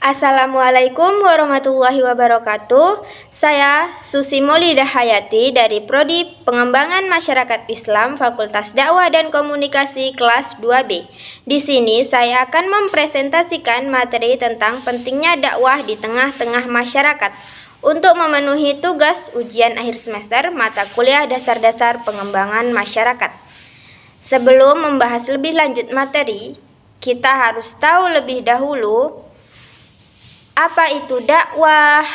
Assalamualaikum warahmatullahi wabarakatuh. Saya Susi Maulida Hayati dari Prodi Pengembangan Masyarakat Islam Fakultas Dakwah dan Komunikasi kelas 2B. Di sini saya akan mempresentasikan materi tentang pentingnya dakwah di tengah-tengah masyarakat untuk memenuhi tugas ujian akhir semester mata kuliah dasar-dasar pengembangan masyarakat. Sebelum membahas lebih lanjut materi, kita harus tahu lebih dahulu apa itu dakwah,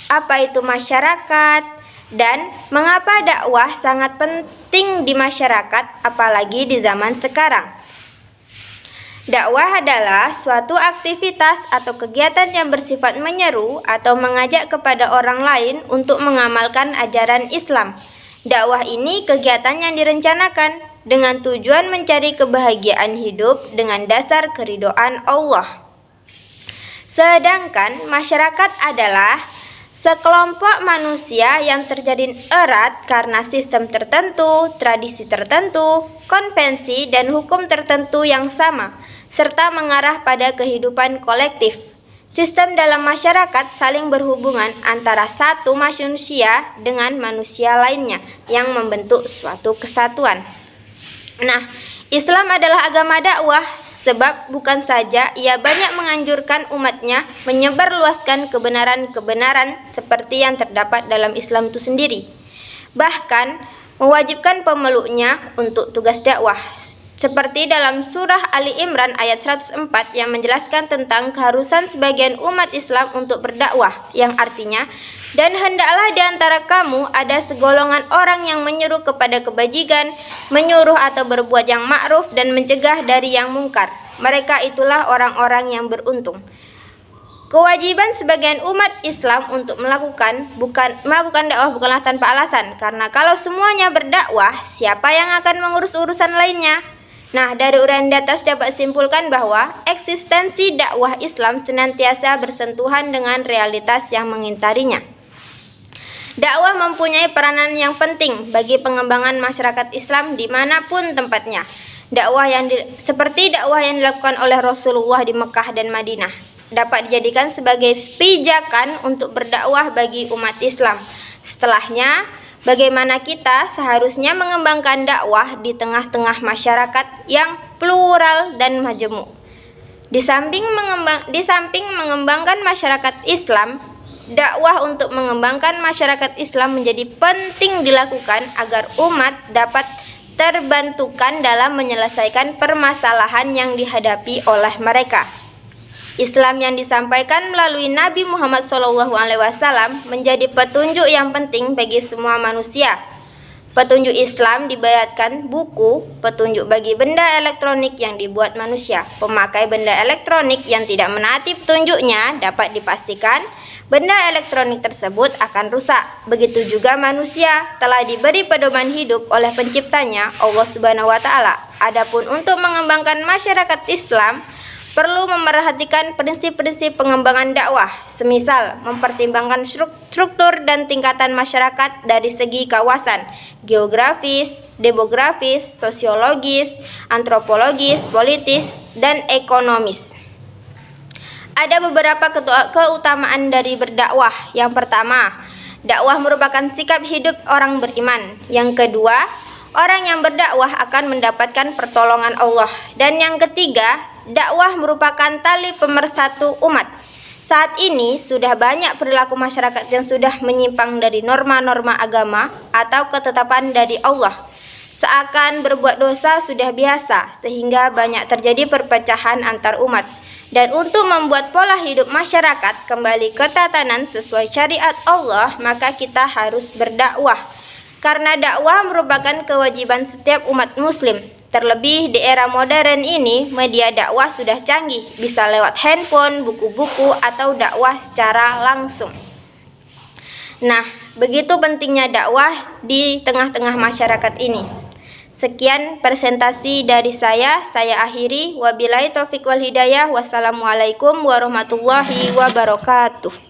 apa itu masyarakat, dan mengapa dakwah sangat penting di masyarakat, apalagi di zaman sekarang. Dakwah adalah suatu aktivitas atau kegiatan yang bersifat menyeru atau mengajak kepada orang lain untuk mengamalkan ajaran Islam. Dakwah ini kegiatan yang direncanakan dengan tujuan mencari kebahagiaan hidup dengan dasar keridhaan Allah. Sedangkan masyarakat adalah sekelompok manusia yang terjalin erat karena sistem tertentu, tradisi tertentu, konvensi, dan hukum tertentu yang sama, serta mengarah pada kehidupan kolektif. Sistem dalam masyarakat saling berhubungan antara satu manusia dengan manusia lainnya yang membentuk suatu kesatuan. Nah, Islam adalah agama dakwah, sebab bukan saja ia banyak menganjurkan umatnya menyebarluaskan kebenaran-kebenaran seperti yang terdapat dalam Islam itu sendiri, bahkan mewajibkan pemeluknya untuk tugas dakwah. Seperti dalam surah Ali Imran ayat 104 yang menjelaskan tentang keharusan sebagian umat Islam untuk berdakwah, yang artinya, dan hendaklah di antara kamu ada segolongan orang yang menyeru kepada kebajikan, menyuruh atau berbuat yang ma'ruf dan mencegah dari yang mungkar. Mereka itulah orang-orang yang beruntung. Kewajiban sebagian umat Islam untuk melakukan dakwah bukanlah tanpa alasan, karena kalau semuanya berdakwah, siapa yang akan mengurus urusan lainnya? Nah, dari uraian di atas dapat simpulkan bahwa eksistensi dakwah Islam senantiasa bersentuhan dengan realitas yang mengintarinya. Dakwah mempunyai peranan yang penting bagi pengembangan masyarakat Islam dimanapun tempatnya. Seperti dakwah yang dilakukan oleh Rasulullah di Mekah dan Madinah dapat dijadikan sebagai pijakan untuk berdakwah bagi umat Islam. Setelahnya, bagaimana kita seharusnya mengembangkan dakwah di tengah-tengah masyarakat yang plural dan majemuk. Di samping mengembangkan masyarakat Islam, dakwah untuk mengembangkan masyarakat Islam menjadi penting dilakukan agar umat dapat terbantukan dalam menyelesaikan permasalahan yang dihadapi oleh mereka. Islam yang disampaikan melalui Nabi Muhammad SAW menjadi petunjuk yang penting bagi semua manusia. Petunjuk Islam dibayatkan buku, petunjuk bagi benda elektronik yang dibuat manusia. Pemakai benda elektronik yang tidak menaati petunjuknya dapat dipastikan benda elektronik tersebut akan rusak. Begitu juga manusia telah diberi pedoman hidup oleh penciptanya, Allah Subhanahu wa Ta'ala. Adapun untuk mengembangkan masyarakat Islam, perlu memerhatikan prinsip-prinsip pengembangan dakwah, semisal mempertimbangkan struktur dan tingkatan masyarakat dari segi kawasan, geografis, demografis, sosiologis, antropologis, politis, dan ekonomis. Ada beberapa keutamaan dari berdakwah. Yang pertama, dakwah merupakan sikap hidup orang beriman. Yang kedua, orang yang berdakwah akan mendapatkan pertolongan Allah. Dan yang ketiga, dakwah merupakan tali pemersatu umat. Saat ini sudah banyak perilaku masyarakat yang sudah menyimpang dari norma-norma agama atau ketetapan dari Allah. Seakan berbuat dosa sudah biasa, sehingga banyak terjadi perpecahan antar umat. Dan untuk membuat pola hidup masyarakat kembali ke tatanan sesuai syariat Allah, maka kita harus berdakwah. Karena dakwah merupakan kewajiban setiap umat muslim. Terlebih di era modern ini, media dakwah sudah canggih, bisa lewat handphone, buku-buku, atau dakwah secara langsung. Nah, begitu pentingnya dakwah di tengah-tengah masyarakat ini. Sekian presentasi dari saya akhiri. Wabillahi taufiq wal hidayah. Wassalamualaikum warahmatullahi wabarakatuh.